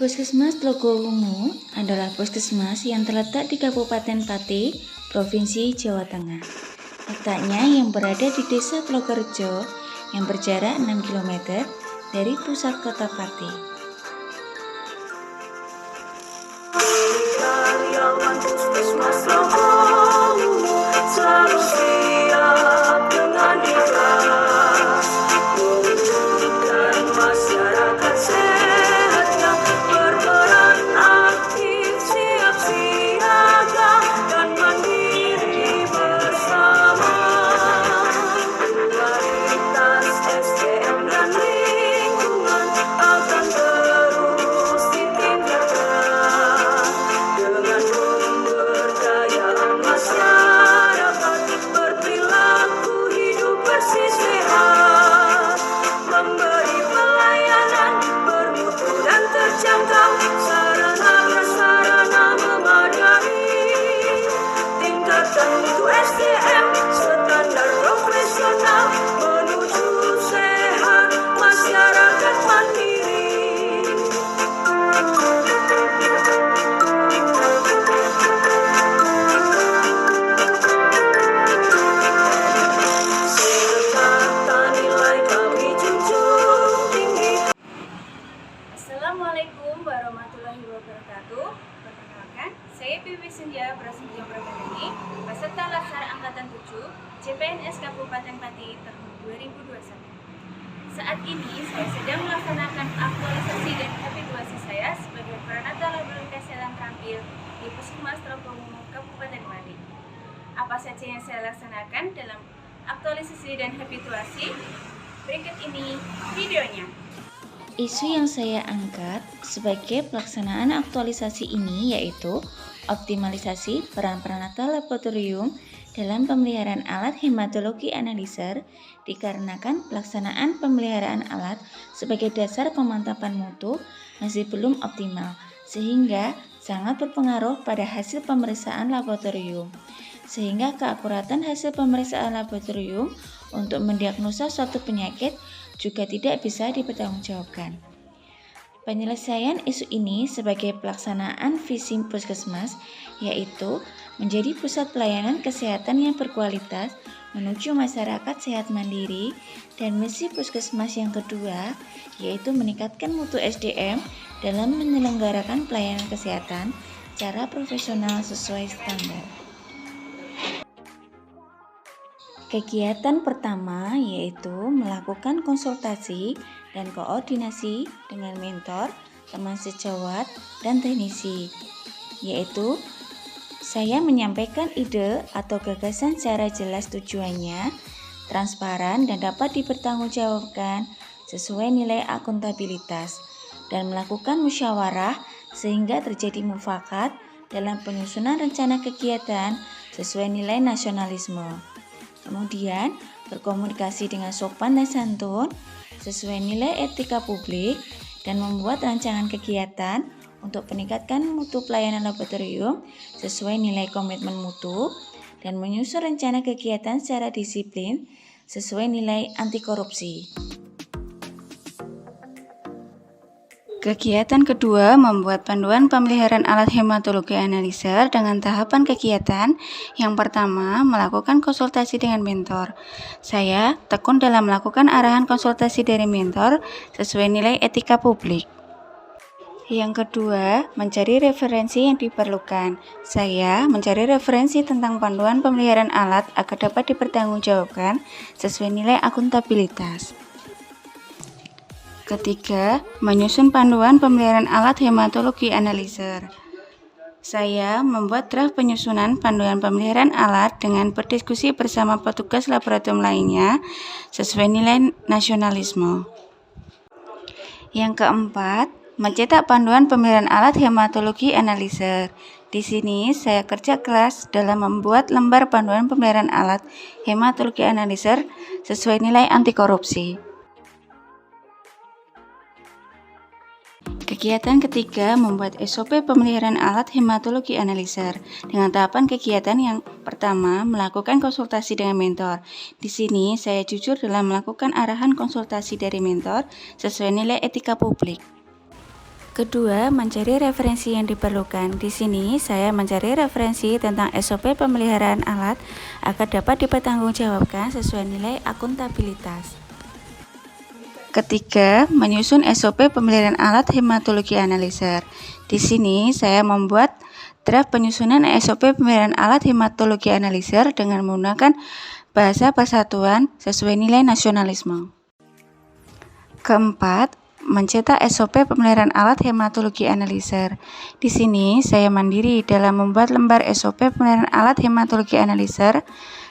Puskesmas Tlogowungu adalah puskesmas yang terletak di Kabupaten Pati, Provinsi Jawa Tengah. Letaknya yang berada di Desa Tlogorejo yang berjarak 6 km dari pusat kota Pati. Karyawan Puskesmas Tlogowungu selalu siap dengan ikhlas mewujudkan masyarakat sehat yang berperan aktif, siap siaga dan mandiri bersama. Kualitas SDM dan lingkungan akan terus ditingkatkan dengan pemberdayaan masyarakat, berperilaku hidup bersih sehat, memberi pelayanan bermutu dan terjangkau, sarana prasarana memadai, tingkatan mutu SDM standar profesional menuju sehat masyarakat mandiri. Serta nilai kami junjung tinggi. Assalamualaikum warahmatullahi wabarakatuh. Perkenalkan, saya Bibi Senja Prasetyo Prabadani, peserta Laskar Angkatan 7 CPNS Kabupaten Pati tahun 2021. Saat ini saya sedang melaksanakan aktualisasi dan habituasi saya sebagai Pranata Laboratorium Kesehatan Terampil di Puskesmas Tlogowungu Kabupaten Pati. Apa saja yang saya laksanakan dalam aktualisasi dan habituasi? Berikut ini videonya. Isu yang saya angkat sebagai pelaksanaan aktualisasi ini yaitu optimalisasi peran Pranata Laboratorium dalam pemeliharaan alat hematologi analyzer dikarenakan pelaksanaan pemeliharaan alat sebagai dasar pemantapan mutu masih belum optimal sehingga sangat berpengaruh pada hasil pemeriksaan laboratorium sehingga keakuratan hasil pemeriksaan laboratorium untuk mendiagnosa suatu penyakit juga tidak bisa dipertanggungjawabkan. Penyelesaian isu ini sebagai pelaksanaan visi puskesmas yaitu menjadi pusat pelayanan kesehatan yang berkualitas menuju masyarakat sehat mandiri, dan misi puskesmas yang kedua yaitu meningkatkan mutu SDM dalam menyelenggarakan pelayanan kesehatan secara profesional sesuai standar. Kegiatan pertama yaitu melakukan konsultasi dan koordinasi dengan mentor, teman sejawat, dan teknisi, yaitu saya menyampaikan ide atau gagasan secara jelas tujuannya, transparan dan dapat dipertanggungjawabkan sesuai nilai akuntabilitas, dan melakukan musyawarah sehingga terjadi mufakat dalam penyusunan rencana kegiatan sesuai nilai nasionalisme. Kemudian berkomunikasi dengan sopan dan santun sesuai nilai etika publik dan membuat rancangan kegiatan untuk meningkatkan mutu pelayanan laboratorium sesuai nilai komitmen mutu dan menyusun rencana kegiatan secara disiplin sesuai nilai anti korupsi. Kegiatan kedua membuat panduan pemeliharaan alat hematologi analyzer dengan tahapan kegiatan. Yang pertama, melakukan konsultasi dengan mentor. Saya tekun dalam melakukan arahan konsultasi dari mentor sesuai nilai etika publik. Yang kedua, mencari referensi yang diperlukan. Saya mencari referensi tentang panduan pemeliharaan alat agar dapat dipertanggungjawabkan sesuai nilai akuntabilitas. Ketiga, menyusun panduan pemeliharaan alat hematologi analyzer. Saya membuat draft penyusunan panduan pemeliharaan alat dengan berdiskusi bersama petugas laboratorium lainnya sesuai nilai nasionalisme. Yang keempat, mencetak panduan pemeliharaan alat hematologi analyzer. Di sini saya kerja keras dalam membuat lembar panduan pemeliharaan alat hematologi analyzer sesuai nilai anti korupsi. Kegiatan ketiga membuat SOP pemeliharaan alat hematologi analyzer dengan tahapan kegiatan yang pertama melakukan konsultasi dengan mentor. Di sini saya jujur dalam melakukan arahan konsultasi dari mentor sesuai nilai etika publik. Kedua, mencari referensi yang diperlukan. Di sini, saya mencari referensi tentang SOP pemeliharaan alat agar dapat dipertanggungjawabkan sesuai nilai akuntabilitas. Ketiga, menyusun SOP pemeliharaan alat hematologi analyzer. Di sini, saya membuat draft penyusunan SOP pemeliharaan alat hematologi analyzer dengan menggunakan bahasa persatuan sesuai nilai nasionalisme. Keempat, mencetak SOP pemeliharaan alat hematologi analyzer. Di sini, saya mandiri dalam membuat lembar SOP pemeliharaan alat hematologi analyzer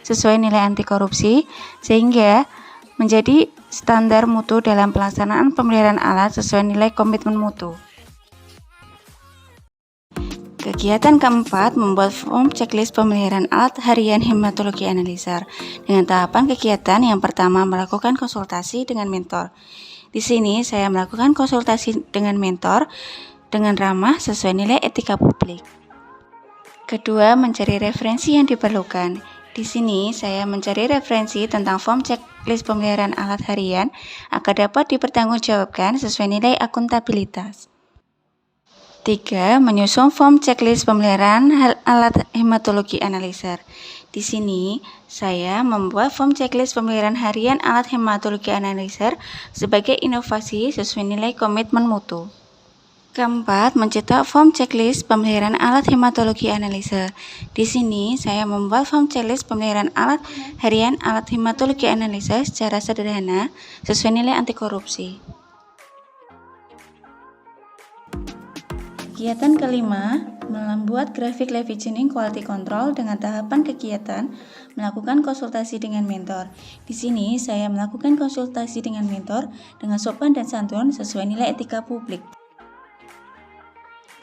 sesuai nilai anti korupsi, sehingga menjadi standar mutu dalam pelaksanaan pemeliharaan alat sesuai nilai komitmen mutu. Kegiatan keempat, membuat form checklist pemeliharaan alat harian hematologi analyzer. Dengan tahapan kegiatan yang pertama, melakukan konsultasi dengan mentor. Di sini, saya melakukan konsultasi dengan mentor dengan ramah sesuai nilai etika publik. Kedua, mencari referensi yang diperlukan. Di sini, saya mencari referensi tentang form checklist pemeliharaan alat harian agar dapat dipertanggungjawabkan sesuai nilai akuntabilitas. 3. Menyusun form checklist pemeliharaan alat hematologi analyzer. Di sini, saya membuat form checklist pemeliharaan harian alat hematologi analyzer sebagai inovasi sesuai nilai komitmen mutu. Keempat, mencetak form checklist pemeliharaan alat hematologi analyzer. Di sini, saya membuat form checklist pemeliharaan alat harian alat hematologi analyzer secara sederhana sesuai nilai anti korupsi. Kegiatan kelima, membuat grafik live visioning quality control dengan tahapan kegiatan melakukan konsultasi dengan mentor. Di sini, saya melakukan konsultasi dengan mentor dengan sopan dan santun sesuai nilai etika publik.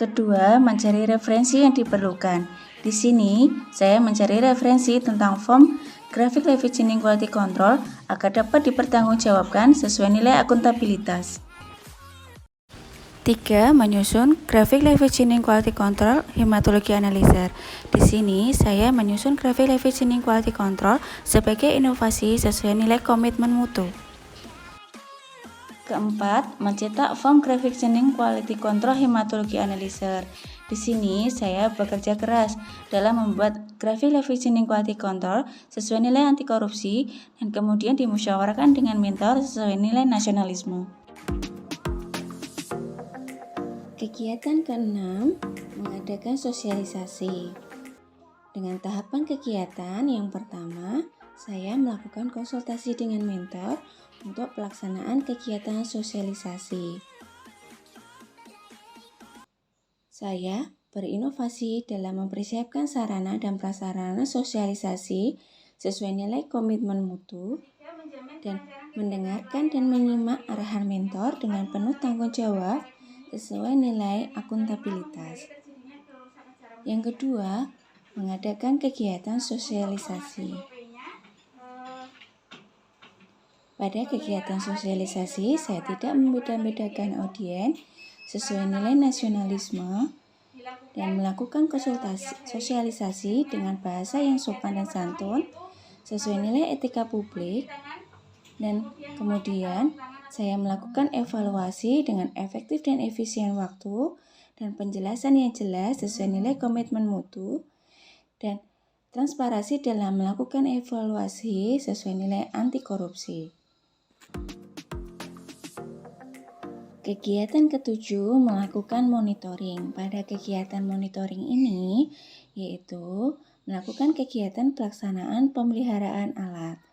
Kedua, mencari referensi yang diperlukan. Di sini, saya mencari referensi tentang form grafik live visioning quality control agar dapat dipertanggungjawabkan sesuai nilai akuntabilitas. 3. Menyusun grafik live visioning quality control hematologi analyzer. Di sini, saya menyusun grafik live visioning quality control sebagai inovasi sesuai nilai komitmen mutu. Keempat, mencetak form graphic visioning quality control hematologi analyzer. Di sini, saya bekerja keras dalam membuat grafik live visioning quality control sesuai nilai anti korupsi dan kemudian dimusyawarahkan dengan mentor sesuai nilai nasionalisme. Kegiatan ke-6, mengadakan sosialisasi. Dengan tahapan kegiatan yang pertama, saya melakukan konsultasi dengan mentor untuk pelaksanaan kegiatan sosialisasi. Saya berinovasi dalam mempersiapkan sarana dan prasarana sosialisasi sesuai nilai komitmen mutu dan mendengarkan dan menyimak arahan mentor dengan penuh tanggung jawab sesuai nilai akuntabilitas. Yang kedua, mengadakan kegiatan sosialisasi. Pada kegiatan sosialisasi, saya tidak membeda-bedakan audiens sesuai nilai nasionalisme dan melakukan konsultasi sosialisasi dengan bahasa yang sopan dan santun sesuai nilai etika publik, dan kemudian saya melakukan evaluasi dengan efektif dan efisien waktu dan penjelasan yang jelas sesuai nilai komitmen mutu dan transparansi dalam melakukan evaluasi sesuai nilai anti korupsi. Kegiatan ketujuh, melakukan monitoring. Pada kegiatan monitoring ini yaitu melakukan kegiatan pelaksanaan pemeliharaan alat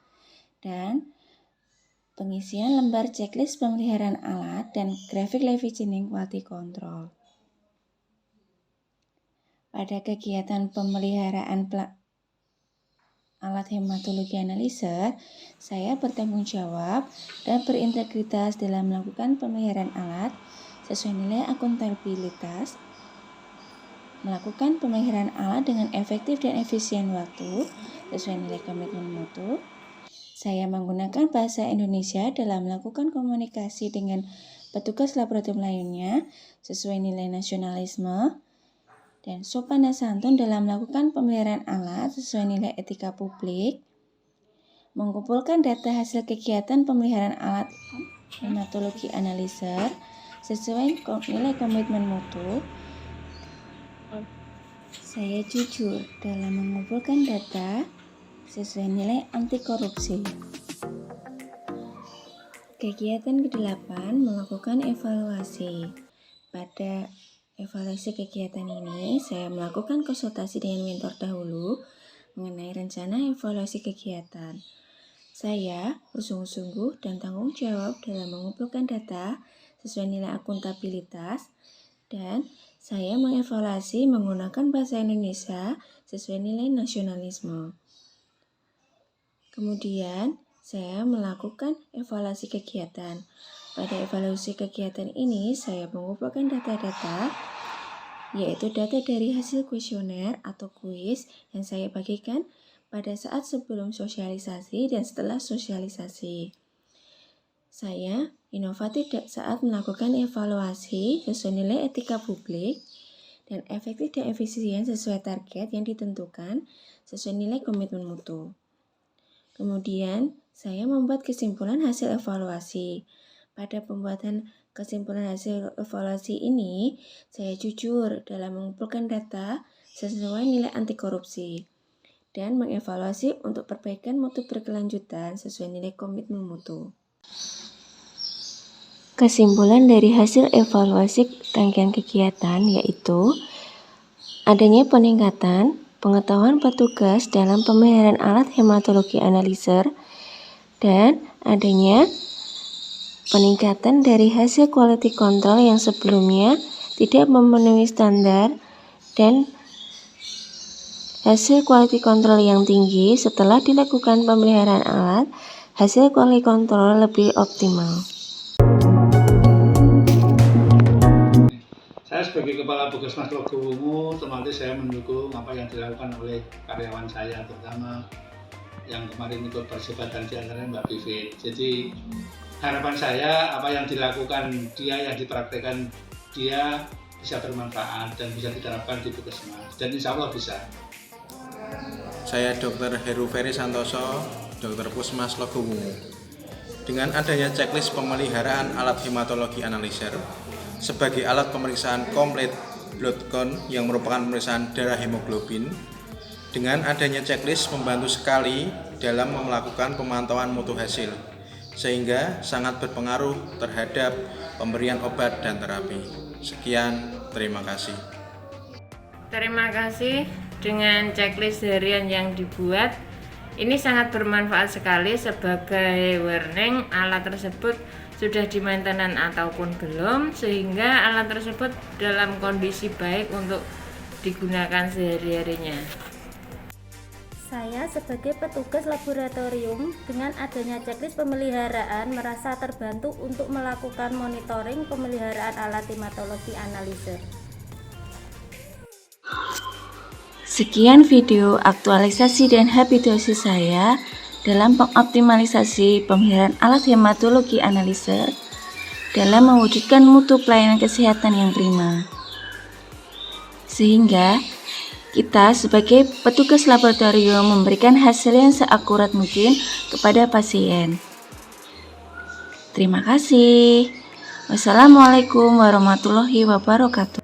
dan pengisian lembar checklist pemeliharaan alat dan grafik live visioning quality control. Pada kegiatan pemeliharaan alat hematologi analyzer, saya bertanggung jawab dan berintegritas dalam melakukan pemeliharaan alat sesuai nilai akuntabilitas, melakukan pemeliharaan alat dengan efektif dan efisien waktu sesuai nilai komitmen mutu. Saya menggunakan bahasa Indonesia dalam melakukan komunikasi dengan petugas laboratorium lainnya sesuai nilai nasionalisme dan sopan dan santun dalam melakukan pemeliharaan alat sesuai nilai etika publik, mengumpulkan data hasil kegiatan pemeliharaan alat hematologi analyzer sesuai nilai komitmen mutu. Saya jujur dalam mengumpulkan data sesuai nilai anti korupsi. Kegiatan ke-8 melakukan evaluasi. Pada evaluasi kegiatan ini, saya melakukan konsultasi dengan mentor dahulu mengenai rencana evaluasi kegiatan. Saya bersungguh-sungguh dan tanggung jawab dalam mengumpulkan data sesuai nilai akuntabilitas, dan saya mengevaluasi menggunakan bahasa Indonesia sesuai nilai nasionalisme. Kemudian, saya melakukan evaluasi kegiatan. Pada evaluasi kegiatan ini, saya mengumpulkan data-data, yaitu data dari hasil kuesioner atau kuis yang saya bagikan pada saat sebelum sosialisasi dan setelah sosialisasi. Saya inovatif saat melakukan evaluasi sesuai nilai etika publik dan efektif dan efisien sesuai target yang ditentukan sesuai nilai komitmen mutu. Kemudian, saya membuat kesimpulan hasil evaluasi. Pada pembuatan kesimpulan hasil evaluasi ini, saya jujur dalam mengumpulkan data sesuai nilai anti korupsi dan mengevaluasi untuk perbaikan mutu berkelanjutan sesuai nilai komitmen mutu. Kesimpulan dari hasil evaluasi rangkaian kegiatan yaitu adanya peningkatan pengetahuan petugas dalam pemeliharaan alat hematologi analyzer dan adanya peningkatan dari hasil quality control yang sebelumnya tidak memenuhi standar dan hasil quality control yang tinggi setelah dilakukan pemeliharaan alat, hasil quality control lebih optimal. Saya sebagai Kepala Puskesmas Logowungu, otomatis saya mendukung apa yang dilakukan oleh karyawan saya, terutama yang kemarin ikut persebatan di antaranya Mbak Bivit. Jadi harapan saya apa yang dilakukan dia, yang dipraktekkan dia bisa bermanfaat dan bisa diterapkan di Puskesmas, dan insya Allah bisa. Saya Dr. Heru Ferry Santoso, Dr. Puskesmas Logowungu. Dengan adanya checklist pemeliharaan alat hematologi analyzer sebagai alat pemeriksaan komplit blood count yang merupakan pemeriksaan darah hemoglobin, dengan adanya checklist membantu sekali dalam melakukan pemantauan mutu hasil, sehingga sangat berpengaruh terhadap pemberian obat dan terapi. Sekian, terima kasih. Terima kasih. Dengan checklist harian yang dibuat, ini sangat bermanfaat sekali sebagai warning alat tersebut sudah di-maintenance ataupun belum, sehingga alat tersebut dalam kondisi baik untuk digunakan sehari-harinya. Saya sebagai petugas laboratorium dengan adanya checklist pemeliharaan merasa terbantu untuk melakukan monitoring pemeliharaan alat hematologi analyzer. Sekian video aktualisasi dan habituasi saya dalam pengoptimalisasi pemeliharaan alat hematologi analyzer dalam mewujudkan mutu pelayanan kesehatan yang prima. Sehingga kita sebagai petugas laboratorium memberikan hasil yang seakurat mungkin kepada pasien. Terima kasih. Wassalamualaikum warahmatullahi wabarakatuh.